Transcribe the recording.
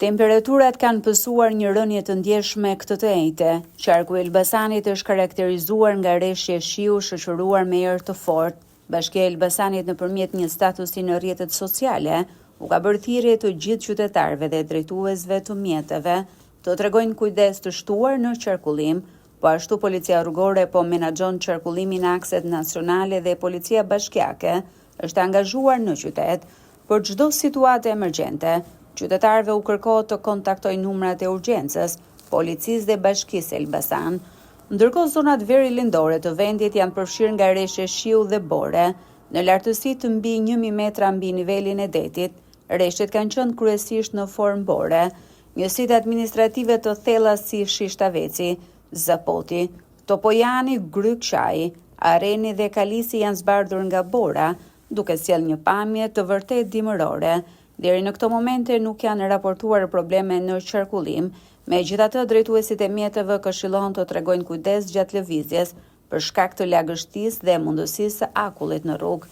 Temperaturat kanë pësuar një rënje të ndjeshme këtë të ejte. Qarku i Elbasanit është karakterizuar nga rreshje shiu shoqëruar me erë të fortë. Bashkia e Elbasanit nëpërmjet një statusi në rrjetet sociale u ka bërë thirrje të gjithë qytetarëve dhe drejtuesve të mjeteve të tregojnë kujdes të shtuar në qarkullim. Po ashtu policia rrugore po menaxhon qarkullimin në akset nacionale dhe policia bashkiake është angazhuar në qytet për çdo situatë emergjente. Qytetarëve u kërkohet të kontaktojnë numrat e urgjencës, policisë dhe bashkisë Elbasan. Ndërkohë zonat veri lindore të vendit janë përfshirë nga rreshje shiu dhe bore, në lartësi të mbi 1000 metra mbi nivelin e detit. Rreshtet kanë qenë kryesisht në formë bore. Njësitë administrative të thella si Shishtaveci, Zapoti, Topojani, Gryqçaji, Areni dhe Kalisi janë zbardhur nga bora, duke sjellë një pamje të vërtet dimërore. Deri në këto momente nuk janë raportuar probleme në qarkullim, megjithatë drejtuesit e mjeteve këshillohen të tregojnë kujdes gjatë lëvizjes për shkak të lagështisë dhe mundësisë së akullit në rrugë.